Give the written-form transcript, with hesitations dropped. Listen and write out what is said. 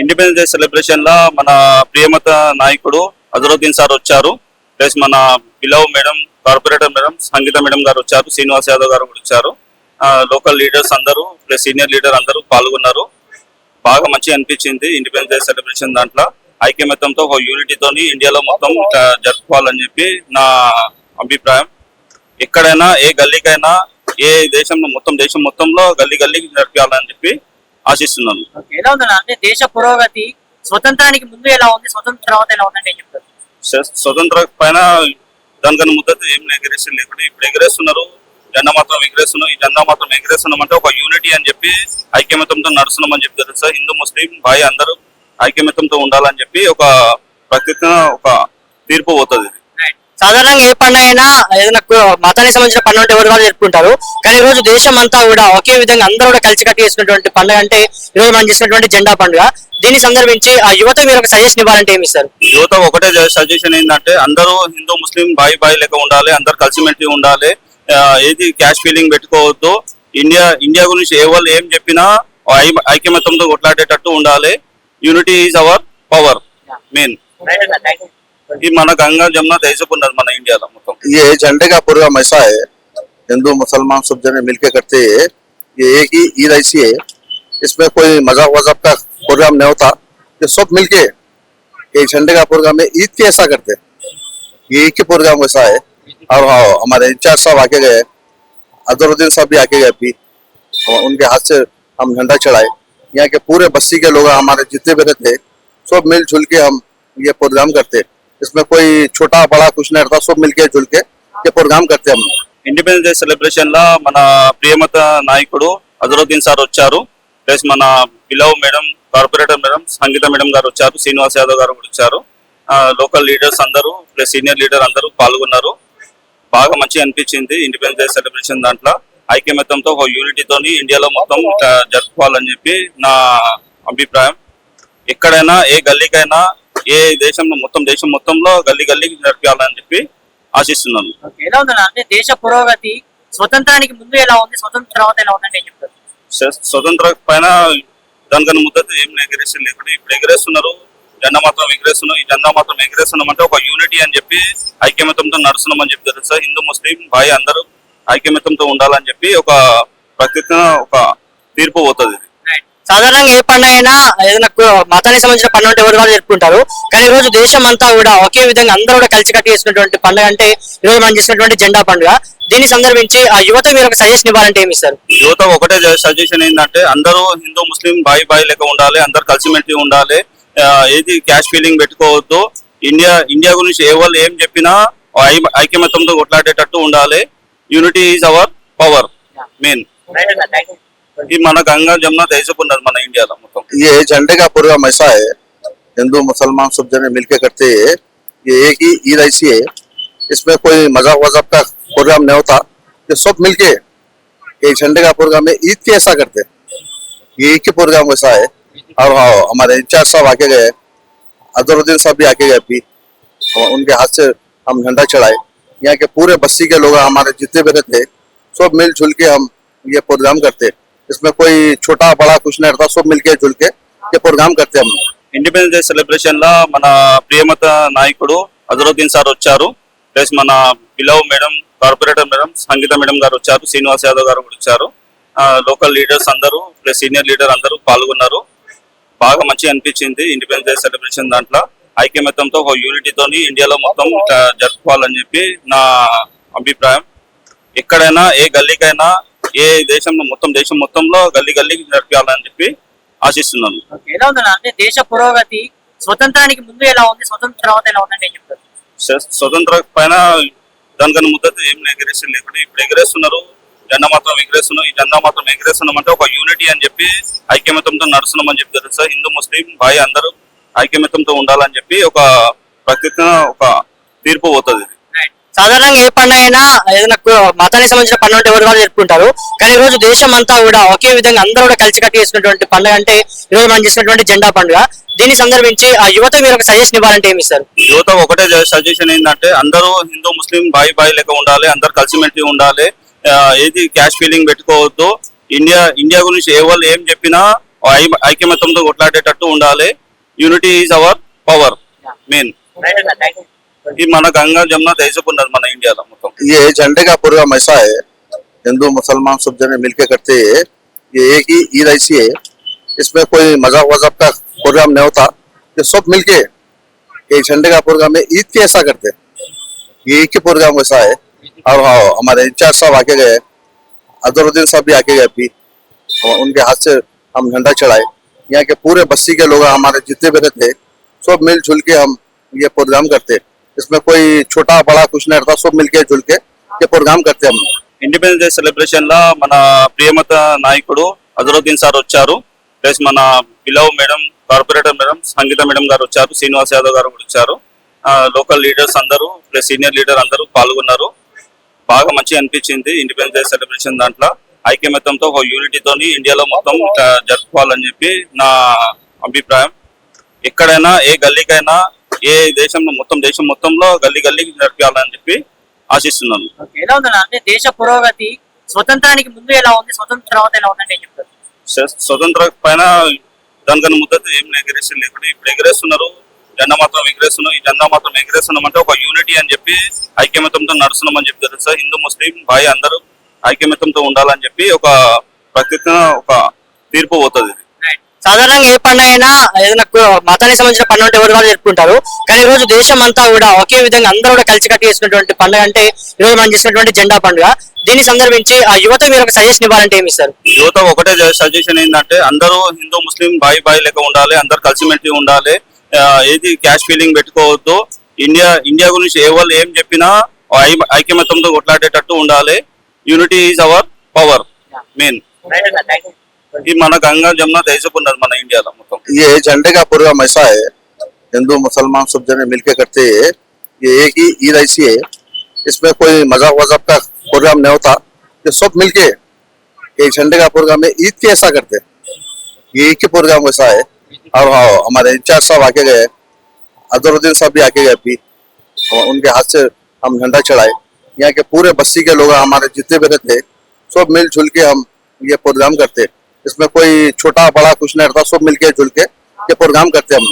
Independence day celebration లా మన ప్రియమత నాయకుడు Azharuddin sir వచ్చారు. ప్లస్ మన బిలవ్ మేడం, కార్పొరేటర్ మేడం, సంగీత మేడం గారు వచ్చారు. శ్రీనివాస్ యాదవ్ గారు కూడా వచ్చారు. లోకల్ లీడర్స్ అందరూ ప్లస్ సీనియర్ లీడర్ అందరూ పాల్గొన్నారు. బాగా మంచిగా అనిపించింది ఇండిపెండెన్స్ డే సెలబ్రేషన్. దాంట్లో ఐక్యమత్యంతో ఒక యూనిటీతోని ఇండియాలో మొత్తం జరుపుకోవాలని చెప్పి నా అభిప్రాయం. ఎక్కడైనా ఏ గల్లీకైనా ఏ దేశంలో దేశం మొత్తంలో గల్లీ గల్లీకి జరపాలని చెప్పి ఆశిస్తున్నాను. ఎలా ఉందన్నా అంటే దేశ పురోగతి స్వతంత్రానికి ముందు ఎలా ఉంది, స్వతంత్ర తర్వాత ఎలా ఉందని నేను చెప్తాను. స్వతంత్ర పైన దానికన్నా ముద్దతు ఏం ఎగరేషన్ లేకుండా ఇప్పుడు ఎగరేస్తున్నారు. జెండా మాత్రం ఎగరేస్తున్నాం. ఈ జెండా మాత్రం ఎగరేస్తున్నాం అంటే ఒక యూనిటీ అని చెప్పి ఐక్యమత్యంతో నడుస్తున్నాం అని చెప్తారు సార్. హిందూ ముస్లిం భాయ్ అందరూ ఐక్యమత్యంతో ఉండాలని చెప్పి ఒక ప్రత్యేక ఒక తీర్పు పోతుంది. సాధారణంగా ఏ పండుగ అయినా ఏదైనా మతానికి సంబంధించిన పండుగ అంటే ఎవరు వాళ్ళు జరుపుకుంటారు. కానీ ఈ రోజు దేశం అంతా కూడా ఒకే విధంగా అందరూ కూడా కలిసి కట్టి చేసుకున్నటువంటి పండుగ అంటే ఈ రోజు మనం చేసుకున్నటువంటి జెండా పండుగ. దీన్ని సందర్భించి ఆ యువత మీరు ఒక సజెషన్ ఇవ్వాలంటే ఏమి ఇస్తారు? యువత ఒకటే సజెషన్ ఏంటంటే అందరూ హిందూ ముస్లిం భాయ్ భాయ్ లెక్క ఉండాలి. అందరు కలిసిమెలిసి ఉండాలి. ఏది క్యాష్ ఫీలింగ్ పెట్టుకోవద్దు. ఇండియా గురించి ఎవరు ఏం చెప్పినా ఐక్యమత్యంతో కొట్లాడేటట్టు ఉండాలి. Unity is our power main. ये मन गंगा जमुना तहसीब मन इंडिया मतलब ये झंडे का प्रोग्राम ऐसा है, हिंदू मुसलमान सब जने मिलके करते हैं. ये एक ही ईद ऐसी है, इसमें कोई मजाक वजाक का प्रोग्राम नहीं होता. ये सब मिलके एक झंडे का प्रोग्राम है. ईद के ऐसा करते हैं, ये एक ही प्रोग्राम ऐसा है. और हाँ, हमारे इंचार्ज साहब आके गए, अजहरुद्दीन साहब भी आके गए अभी. उनके हाथ से हम झंडा चढ़ाए. यहाँ के पूरे बस्ती के लोग हमारे जितने भी रहते सब मिलजुल के हम ये प्रोग्राम करते. इसमें कोई छोटा बड़ा कुछ नहीं रहता, सब मिलके जुल के ये प्रोग्राम करते हम. ఇండిపెండెన్స్ డే సెలబ్రేషన్ లా మన ప్రియమత నాయకుడు అజరుద్దీన్ సార్ వచ్చారు. ప్లస్ మన బిలవ్ మేడం, కార్పొరేటర్ మేడం, సంగీత మేడం గారు వచ్చారు. శ్రీనివాస్ యాదవ్ గారు కూడా వచ్చారు. లోకల్ లీడర్స్ అందరూ ప్లస్ సీనియర్ లీడర్ అందరూ పాల్గొన్నారు. బాగా మంచిగా అనిపించింది ఇండిపెండెన్స్ డే సెలబ్రేషన్. దాంట్లో ఐక్యమత్యంతో ఒక యూనిటీతోని ఇండియాలో మొత్తం జరుపుకోవాలని చెప్పి నా అభిప్రాయం. ఎక్కడైనా ఏ గల్లీకైనా ఏ దేశంలో దేశం మొత్తంలో గల్లీ గల్లీకి జరపాలని చెప్పి ఆశిస్తున్నాను. ఎలా ఉందన్నా అంటే దేశ పురోగతి స్వతంత్రానికి ముందు ఎలా ఉంది, స్వతంత్ర తర్వాత ఎలా ఉందని నేను చెప్తాను. స్వతంత్ర పైన దానికన్నా ముద్దతు ఏం ఎగరేషన్ లేకుండా ఇప్పుడు ఎగరేస్తున్నారు. జెండా మాత్రం ఎగరేస్తున్నాం. ఈ జెండా మాత్రం ఎగరేస్తున్నాం అంటే ఒక యూనిటీ అని చెప్పి ఐక్యమత్యంతో నడుస్తున్నాం అని చెప్తారు సార్. హిందూ ముస్లిం భాయ్ అందరూ ఐక్యమత్యంతో ఉండాలని చెప్పి ఒక ప్రత్యేక ఒక తీర్పు పోతుంది. సాధారణంగా ఏ పండుగ అయినా ఏదైనా మతానికి సంబంధించిన పండుగ అంటే ఎవరు వాళ్ళు జరుపుకుంటారు. కానీ ఈ రోజు దేశం అంతా కూడా ఒకే విధంగా అందరూ కూడా కలిసి కట్టి చేసుకున్నటువంటి పండుగ అంటే ఈ రోజు మనం చేసుకున్నటువంటి జెండా పండుగ. దీన్ని సందర్భించి ఆ యువత మీరు ఒక సజెషన్ ఇవ్వాలంటే ఏమి ఇస్తారు? యువత ఒకటే సజెషన్ ఏంటంటే అందరూ హిందూ ముస్లిం భాయ్ భాయ్ లెక్క ఉండాలి. అందరు కలిసిమెలిసి ఉండాలి. ఏది క్యాష్ ఫీలింగ్ పెట్టుకోవద్దు. ఇండియా గురించి ఎవరు ఏం చెప్పినా ఐక్యమత్యంతో కొట్లాడేటట్టు ఉండాలి. Unity is our power main. ये मन गंगा जमुना तहसीब मन इंडिया मतलब ये झंडे का प्रोग्राम ऐसा है, हिंदू मुसलमान सब जने मिलके करते हैं. ये एक ही ईद ऐसी है, इसमें कोई मजाक वजाक का प्रोग्राम नहीं होता. ये सब मिलके एक झंडे का प्रोग्राम है. ईद के ऐसा करते हैं, ये एक ही प्रोग्राम ऐसा है. और हाँ, हमारे इंचार्ज साहब आके गए, अजहरुद्दीन साहब भी आके गए अभी. उनके हाथ से हम झंडा चढ़ाए. यहाँ के पूरे बस्ती के लोग हमारे जितने भी रहते सब मिलजुल के हम ये प्रोग्राम करते. इसमें कोई छोटा बड़ा कुछ नहीं रहता, सब मिलके जुल के ये प्रोग्राम करते हम. ఇండిపెండెన్స్ డే సెలబ్రేషన్ లా మన ప్రియమత నాయకుడు అజరుద్దీన్ సార్ వచ్చారు. ప్లస్ మన బిలవ్ మేడం, కార్పొరేటర్ మేడం, సంగీత మేడం గారు వచ్చారు. శ్రీనివాస్ యాదవ్ గారు కూడా వచ్చారు. లోకల్ లీడర్స్ అందరూ ప్లస్ సీనియర్ లీడర్ అందరూ పాల్గొన్నారు. బాగా మంచిగా అనిపించింది ఇండిపెండెన్స్ డే సెలబ్రేషన్. దాంట్లో ఐక్యమత్యంతో ఒక యూనిటీతోని ఇండియాలో మొత్తం జరుపుకోవాలని చెప్పి నా అభిప్రాయం. ఎక్కడైనా ఏ గల్లీకైనా ఏ దేశంలో దేశం మొత్తంలో గల్లీ గల్లీకి జరపాలని చెప్పి ఆశిస్తున్నాను. ఎలా ఉందన్నా అంటే దేశ పురోగతి స్వతంత్రానికి ముందు ఎలా ఉంది, స్వతంత్ర తర్వాత ఎలా ఉందని నేను చెప్తాను. స్వతంత్ర పైన దానికన్నా ముద్దతు ఏం ఎగరేషన్ లేకుండా ఇప్పుడు ఎగరేస్తున్నారు. జెండా మాత్రం ఎగరేస్తున్నాం. ఈ జెండా మాత్రం ఎగరేస్తున్నాం అంటే ఒక యూనిటీ అని చెప్పి ఐక్యమత్యంతో నడుస్తున్నాం అని చెప్తారు సార్. హిందూ ముస్లిం భాయ్ అందరూ ఐక్యమత్యంతో ఉండాలని చెప్పి ఒక ప్రత్యేక ఒక తీర్పు పోతుంది. సాధారణంగా ఏ పండుగ అయినా ఏదైనా మతానికి సంబంధించిన పండుగ అంటే ఎవరు వాళ్ళు జరుపుకుంటారు. కానీ ఈ రోజు దేశం అంతా కూడా ఒకే విధంగా అందరూ కూడా కలిసి కట్టి చేసుకున్నటువంటి పండుగ అంటే ఈ రోజు మనం చేసుకున్నటువంటి జెండా పండుగ. దీన్ని సందర్భించి ఆ యువత మీరు ఒక సజెషన్ ఇవ్వాలంటే ఏమి ఇస్తారు? యువత ఒకటే సజెషన్ ఏంటంటే అందరూ హిందూ ముస్లిం భాయ్ భాయ్ లెక్క ఉండాలి. అందరు కలిసిమెలిసి ఉండాలి. ఏది క్యాష్ ఫీలింగ్ పెట్టుకోవద్దు. ఇండియా గురించి ఎవరు ఏం చెప్పినా ఐక్యమత్యంతో కొట్లాడేటట్టు ఉండాలి. Unity is our power main. ఇది మన గంగా జమున దేశపు ఉన్నది మన ఇండియాలో మొత్తం. ये झंडे का प्रोग्राम ऐसा है, हिंदू मुसलमान सब जने मिलके करते हैं. ये एक ही ईद ऐसी है, इसमें कोई मजाक वजाक का प्रोग्राम नहीं होता. ये सब मिलके एक झंडे का प्रोग्राम है, ईद के ऐसा करते हैं. ये एक ही प्रोग्राम ऐसा है. और हाँ, हमारे इंचार्ज साहब आके गए, अजहरुद्दीन साहब भी आके गए अभी, और उनके हाथ से हम झंडा चढ़ाए. यहाँ के पूरे बस्ती के लोग हमारे जितने भी रहते सब मिलजुल के हम ये प्रोग्राम करते. इसमें कोई छोटा बड़ा कुछ नहीं रहता, सब मिलके जुल के ये प्रोग्राम करते हम. ఇండిపెండెన్స్ డే సెలబ్రేషన్ లో మన ప్రియమత నాయకుడు అజరుద్దీన్ సార్ వచ్చారు. ప్లస్ మన బిలవ్ మేడం, కార్పొరేటర్ మేడం సంగీత మేడం గారు వచ్చారు. శ్రీనివాస్ యాదవ్ గారు కూడా వచ్చారు. లోకల్ లీడర్స్ అందరూ ప్లస్ సీనియర్ లీడర్ అందరూ పాల్గొన్నారు. బాగా మంచిగా అనిపించింది ఇండిపెండెన్స్ డే సెలబ్రేషన్. దాంట్లో ఐక్యమత్యంతో ఒక యూనిటీతోని ఇండియాలో మొత్తం జరుపుకోవాలని చెప్పి నా అభిప్రాయం. ఎక్కడైనా ఏ గల్లీకైనా ఏ దేశంలో మొత్తం దేశం మొత్తంలో గల్లీ గల్లీకి జరపాలని చెప్పి ఆశిస్తున్నాను. ఎలా ఉందన్న అంటే దేశ పురోగతి స్వతంత్రానికి ముందు ఎలా ఉంది, స్వతంత్ర తర్వాత ఎలా ఉందంటే ఏం చెప్తారు? స్వతంత్ర పైన దానికన్నా ముద్దతు ఏం ఎగరేసి లేకుండా ఇప్పుడు ఎగరేస్తున్నారు. జెండా మాత్రం ఎగరేస్తున్నాం. ఈ జెండా మాత్రం ఎగరేస్తున్నాం అంటే ఒక యూనిటీ అని చెప్పి ఐక్యమత్యంతో నడుస్తున్నాం అని చెప్తారు సార్. హిందూ ముస్లిం భాయ్ అందరూ ఐక్యమత్యంతో ఉండాలని చెప్పి ఒక ప్రత్యేక ఒక తీర్పు పోతుంది. సాధారణంగా ఏ పండుగ అయినా ఏదైనా మతానికి సంబంధించిన పండుగ ఉంటే ఎవరు వాళ్ళు జరుపుకుంటారు. కానీ ఈ రోజు దేశం అంతా కూడా ఒకే విధంగా అందరూ కూడా కలిసికట్టి చేసుకున్నటువంటి పండుగ అంటే ఈ రోజు మనం చేసినటువంటి జెండా పండుగ. దీన్ని సందర్భించి ఆ యువత మీరు ఒక సజెషన్ ఇవ్వాలంటే ఏమి ఇస్తారు? యువత ఒకటే సజెషన్ ఏంటంటే అందరూ హిందూ ముస్లిం బాయ్ బాయ్ లెక్క ఉండాలి. అందరు కలిసిమెలిసి ఉండాలి. ఏది క్యాష్ ఫీలింగ్ పెట్టుకోవద్దు. ఇండియా గురించి ఏ వాళ్ళు ఏం చెప్పినా ఐక్యమత్యంతో కొట్లాడేటట్టు ఉండాలి. Unity is our power main. ఇది మన గంగా జమున దేశపు ఉన్నది మన ఇండియాలో మొత్తం. ये झंडे का प्रोग्राम ऐसा है, हिंदू मुसलमान सब जने मिलके करते हैं. ये एक ही ईद ऐसी है, इसमें कोई मजाक वजाक का प्रोग्राम नहीं होता. ये सब मिलके एक झंडे का प्रोग्राम है, ईद के ऐसा करते. ये एक ही प्रोग्राम ऐसा है. और हाँ, हमारे इंचार्ज साहब आके गए, अजहरुद्दीन साहब भी आके गए अभी, और उनके हाथ से हम झंडा चढ़ाए. यहाँ के पूरे बस्ती के लोग हमारे जितने भी रहते सब मिलजुल के हम ये प्रोग्राम करते. इसमें कोई छोटा बड़ा कुछ नहीं रहता, सब मिलके जुल के ये प्रोग्राम करते हम.